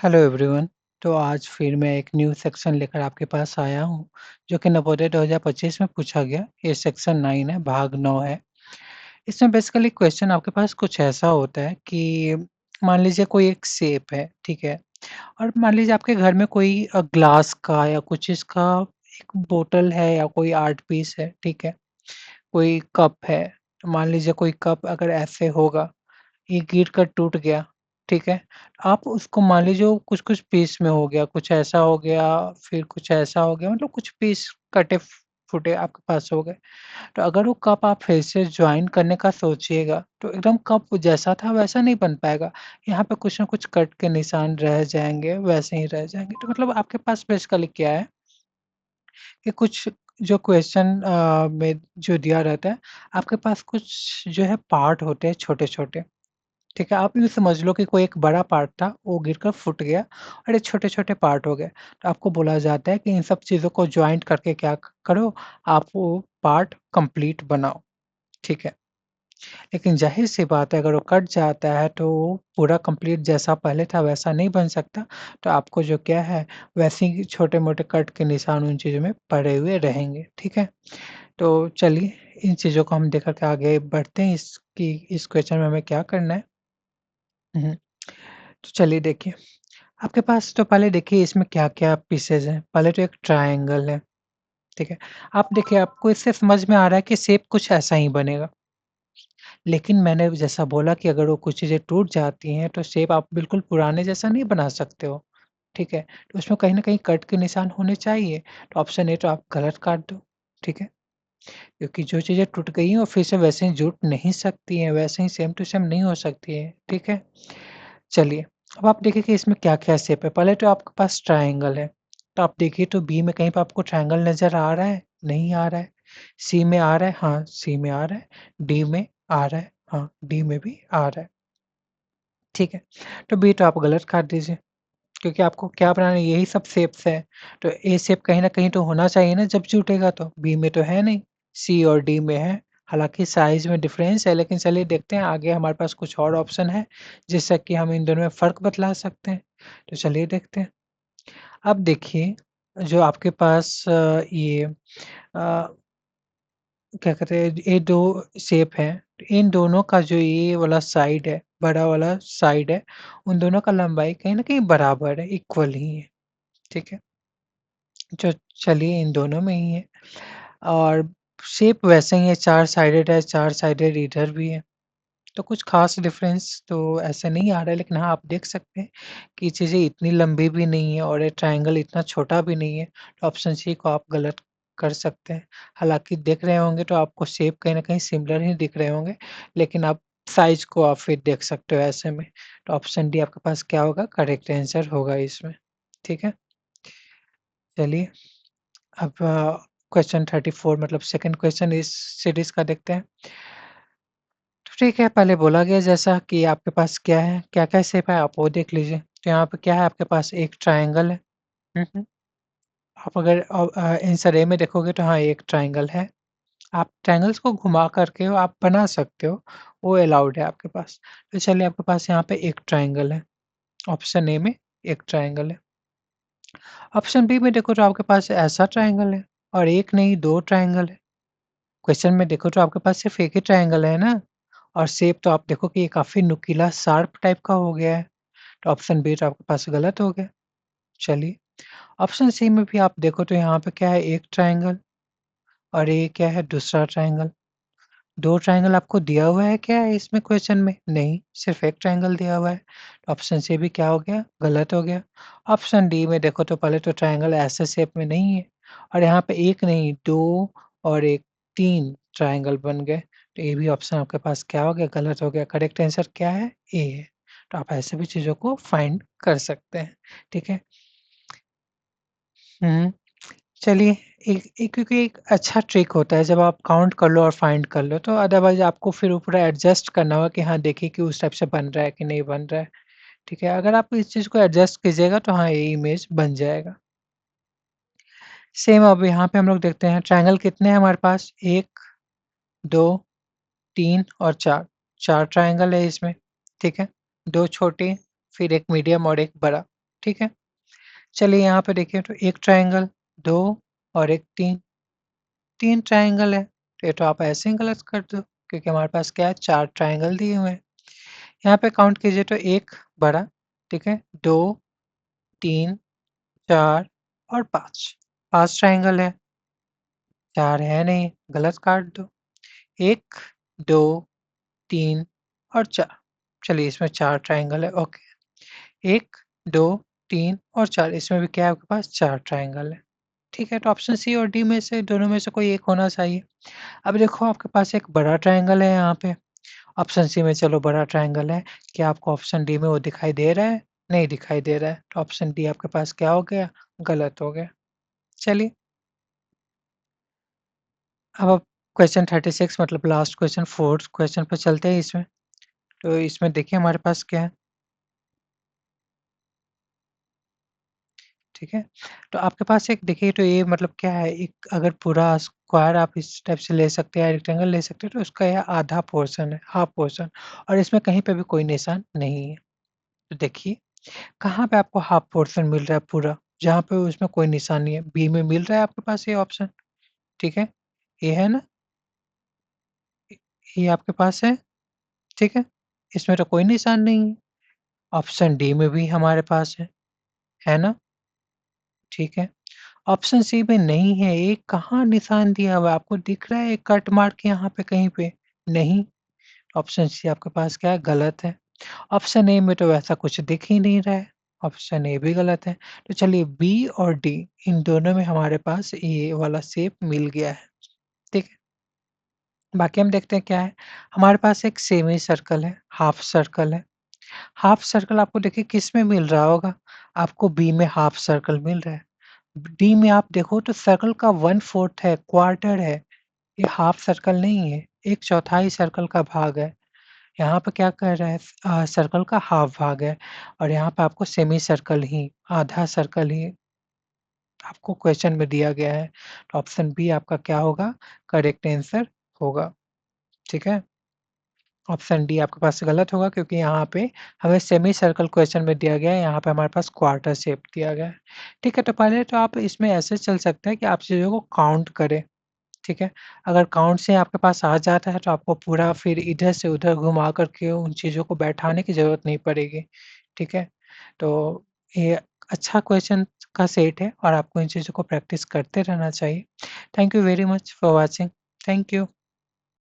Hello everyone. तो आज फिर मैं एक न्यू सेक्शन लेकर आपके पास आया हूँ, जो कि नवोदय 2025 में पूछा गया। ये सेक्शन 9 है, भाग 9 है। इसमें बेसिकली क्वेश्चन आपके पास कुछ ऐसा होता है कि मान लीजिए कोई एक शेप है, ठीक है? और मान लीजिए आपके घर में कोई ग्लास का या कुछ चीज़ का एक बोतल है या कोई आर्ट पीस है, ठीक है? कोई कप है, तो मान लीजिए कोई कप अगर ऐसे होगा, ये गिर कर टूट गया, ठीक है? आप उसको मान लीजिए वो कुछ-कुछ पीस में हो गया, कुछ ऐसा हो गया, फिर कुछ ऐसा हो गया, मतलब कुछ पीस कटे-फूटे आपके पास हो गए। तो अगर वो कप आप फिर से जॉइन करने का सोचिएगा, तो एकदम कप जैसा था वैसा नहीं बन पाएगा। यहाँ पे कुछ न कुछ कट के निशान रह जाएँगे, वैसे ही रह जाएँगे। तो मतलब आपके पास बेसिकली क्या है कि कुछ जो क्वेश्चन में जो दिया रहता है, आपके पास कुछ जो है पार्ट होते हैं छोटे-छोटे। ठीक है, आप यूँ समझ लो कि कोई एक बड़ा पार्ट था, वो गिरकर फूट गया और ये छोटे-छोटे पार्ट हो गए। तो आपको बोला जाता है कि इन सब चीज़ों को जॉइंट करके क्या क करो, आप वो पार्ट कंप्लीट बनाओ, ठीक है। लेकिन ज़ाहिर-सी बात है अगर वो कट जाता है तो वो पूरा कंप्लीट जैसा पहले था वैसा नहीं बन सकता। तो आपको जो क्या है वैसे ही छोटे-मोटे कट के निशान उन चीज़ों में पड़े हुए रहेंगे, ठीक है। तो चलिए इन चीज़ों को हम देख कर के आगे बढ़ते हैं इसकी इस क्वेश्चन में हमें क्या करना है। हुँ। तो चलिए देखिए, आपके पास तो पहले देखिए इसमें क्या-क्या पीसेज़ हैं। पहले तो एक ट्रायंगल है, ठीक है? आप देखिए आपको इससे समझ में आ रहा है कि शेप कुछ ऐसा ही बनेगा। लेकिन मैंने जैसा बोला कि अगर वो कुछ चीज़ें टूट जाती हैं तो शेप आप बिल्कुल पुराने जैसा नहीं बना सकते हो, ठीक है? तो उसमें कहीं न कहीं कट के निशान होने चाहिए। तो ऑप्शन ए तो आप गलत काट दो, ठीक है? क्योंकि जो चीज़ें टूट गई हैं वो फिर से वैसे ही जुड़ नहीं सकती हैं, वैसे ही सेम टू सेम नहीं हो सकती हैं, ठीक है? चलिए, अब आप देखिए कि इसमें क्या-क्या शेप है। पहले तो आपके पास ट्रायंगल है, तो आप देखिए तो बी में कहीं पे आपको ट्रायंगल नज़र आ रहा है? नहीं आ रहा है। सी में आ रहा है? हाँ, सी में आ रहा है। डी में आ रहा है? हाँ, डी में भी आ रहा है। ठीक है, तो बी तो आप गलत काट दीजिए, क्योंकि आपको क्या बनाना है यही सब शेप्स हैं, तो ए शेप कहीं न कहीं तो होना चाहिए ना जब जुटेगा तो, बी में तो है नहीं, सी और डी में है। हालाँकि साइज़ में डिफ़रेंस है लेकिन चलिए देखते हैं आगे हमारे पास कुछ और ऑप्शन है, जिससे कि हम इन दोनों में फ़र्क बतला सकते हैं। तो चलिए देखते हैं। अब देखिए, जो आपके पास क्या कहते हैं ये 2 शेप हैं, तो इन दोनों का जो ये वाला साइड है, बड़ा वाला साइड है, उन दोनों का लंबाई कहीं न कहीं बराबर है, इक्वल ही है, ठीक है? जो चलिए इन दोनों में ही है और शेप वैसे ही है, 4 साइडेड है, 4 साइडेड इधर भी है, तो कुछ ख़ास डिफ़रेंस तो ऐसे नहीं आ रहा है, लेकिन हाँ, आप देख सकते हैं कि चीज़ें इतनी लंबी भी नहीं है और ये ट्रायंगल इतना छोटा भी नहीं है, तो ऑप्शन सी को आप गलत कर सकते हैं। हालाँकि देख रहे होंगे तो आपको शेप कहीं न कहीं सिमिलर ही दिख रहे होंगे, लेकिन आप साइज़ को आप फिर देख सकते हो ऐसे में, तो ऑप्शन डी आपके पास क्या होगा? करेक्ट आंसर होगा इसमें, ठीक है? चलिए अब क्वेश्चन 34 मतलब सेकंड क्वेश्चन इस सीरीज़ का देखते हैं। तो ठीक है, पहले बोला गया जैसा कि आपके पास क्या है, क्या-क्या शेप है आप वो देख लीजिए। तो यहाँ पे क्या है आपके पास एक ट्रायंगल है। हुँ, हुँ। आप अगर आंसर ए में देखोगे तो हाँ, एक ट्रायंगल है। आप ट्रायंगल्स को घुमा करके आप बना सकते हो, वो अलाउड है आपके पास। तो चलिए आपके पास यहाँ पे एक ट्रायंगल है, ऑप्शन ए में एक ट्रायंगल है। ऑप्शन बी में देखो तो आपके पास ऐसा ट्रायंगल है और एक नहीं 2 ट्रायंगल है। क्वेश्चन में देखो तो आपके पास सिर्फ़ एक ही ट्रायंगल है ना और शेप तो आप देखो कि ये काफ़ी नुकीला शार्प टाइप का हो गया है, तो ऑप्शन बी तो आपके पास गलत हो गया। चलिए, ऑप्शन सी में भी आप देखो तो यहाँ पे क्या है एक ट्रायंगल और ये क्या है दूसरा ट्रायंगल। 2 ट्रायंगल आपको दिया हुआ है क्या इसमें क्वेश्चन में? नहीं, सिर्फ़ 1 ट्रायंगल दिया हुआ है। ऑप्शन सी भी क्या हो गया? गलत हो गया। ऑप्शन डी में देखो तो पहले तो ट्रायंगल ऐसे शेप में नहीं है और यहाँ पे 1 नहीं 2 और 1 3 ट्रायंगल बन गए। तो ये भी ऑप्शन आपके पास क्या हो गया? गलत हो गया। करेक्ट आंसर क्या है? ए है। तो आप ऐसे भी चीज़ों को फाइंड कर सकते हैं। ठीक है? हुँ। चलिए एक एक क्योंकि एक अच्छा ट्रिक होता है जब आप काउंट कर लो और फाइंड कर लो तो अदरवाइज़ आपको फिर वो पूरा एडजस्ट करना होगा कि हाँ, देखिए कि उस टाइप से बन रहा है कि नहीं बन रहा है, ठीक है? अगर आप इस चीज़ को एडजस्ट कीजिएगा तो हाँ, ये इमेज बन जाएगा। सेम अब यहाँ पे हम लोग देखते हैं ट्रायंगल कितने हैं हमारे पास 1, 2, 3 और 4, 4 ट्रायंगल है इसमें, ठीक है? 2 छोटे फिर 1 मीडियम और 1 बड़ा। ठीक है? चलिए यहाँ पे देखिए तो 1 ट्रायंगल, 2 और 1 3, 3 ट्रायंगल है, तो ये तो आप ऐसे ही गलत कर दो क्योंकि हमारे पास क्या है 4 ट्रायंगल दिए हुए हैं। यहाँ पे काउंट कीजिए तो 1 बड़ा, ठीक है? 2, 3, 4 और 5, 5 ट्रायंगल है, 4 है नहीं, गलत काट दो। 1, 2, 3 और 4, चलिए इसमें 4 ट्रायंगल है, ओके। 1, 2, 3 और 4, इसमें भी क्या है आपके पास 4 ट्रायंगल है। ठीक है, तो ऑप्शन सी और डी में से दोनों में से कोई एक होना चाहिए। अब देखो आपके पास एक बड़ा ट्रायंगल है यहाँ पे, ऑप्शन सी में चलो बड़ा ट्रायंगल है, क्या आपको ऑप्शन डी में वो दिखाई दे रहा है? नहीं दिखाई दे रहा है, तो ऑप्शन डी आपके पास क्या हो गया? गलत हो गया। चलिए, अब आप क्वेश्चन 36 मतलब लास्ट क्वेश्चन 4th क्वेश्चन पे चलते हैं इसमें। तो इसमें देखिए हमारे पास क्या है, ठीक है? तो आपके पास एक देखिए तो ये मतलब क्या है, एक अगर पूरा स्क्वायर आप इस टाइप से ले सकते हैं, रेक्टेंगल ले सकते हैं, तो उसका यह आधा पोर्शन है, हाफ पोर्शन, और इसमें कहीं पे भी कोई निशान नहीं है। तो देखिए, कहाँ पे आपको हाफ पोर्शन मिल रहा है पूरा, जहाँ पे उसमें कोई निशान नहीं है, बी में मिल रहा है आपके पास ये ऑप्शन, ठीक है? ये है ना? ये आपके पास है, ठीक है? इसमें तो कोई निशान नहीं है। ऑप्शन डी में भी हमारे पास है ना? ठीक है। ऑप्शन सी में नहीं है, ये कहाँ निशान दिया हुआ है? आपको दिख रहा है कट मार्क यहाँ पे कहीं पे? नहीं, ऑप्शन सी आपके पास क्या है? गलत है। ऑप्शन ए में तो वैसा कुछ दिख ही नहीं रहा है, ऑप्शन ए भी गलत है। तो चलिए बी और डी इन दोनों में हमारे पास ये वाला शेप मिल गया है, ठीक है? बाकी हम देखते हैं क्या है, हमारे पास एक सेमी सर्कल है, हाफ सर्कल है। हाफ सर्कल आपको देखिए किस में मिल रहा होगा? आपको बी में हाफ सर्कल मिल रहा है। डी में आप देखो तो सर्कल का 1/4 है, क्वार्टर है, ये हाफ सर्कल नहीं है, 1/4 सर्कल का भाग है। यहाँ पे क्या कर रहा है सर्कल का हाफ भाग है, और यहाँ पे आपको सेमी सर्कल ही, आधा सर्कल ही आपको क्वेश्चन में दिया गया है। तो ऑप्शन बी आपका क्या होगा? करेक्ट आंसर होगा, ठीक है? ऑप्शन डी आपके पास गलत होगा क्योंकि यहाँ पे हमें सेमी सर्कल क्वेश्चन में दिया गया है, यहाँ पे हमारे पास क्वार्टर शेप दिया गया है। ठीक है, तो पहले तो आप इसमें ऐसे चल सकते हैं कि आप चीज़ों को काउंट करें, ठीक है? अगर काउंट से आपके पास आ जाता है तो आपको पूरा फिर इधर से उधर घुमा कर के उन चीज़ों को बैठाने की ज़रूरत नहीं पड़ेगी, ठीक है? तो ये अच्छा क्वेश्चन का सेट है और आपको इन चीज़ों को प्रैक्टिस करते रहना चाहिए। Thank you very much for watching. Thank you.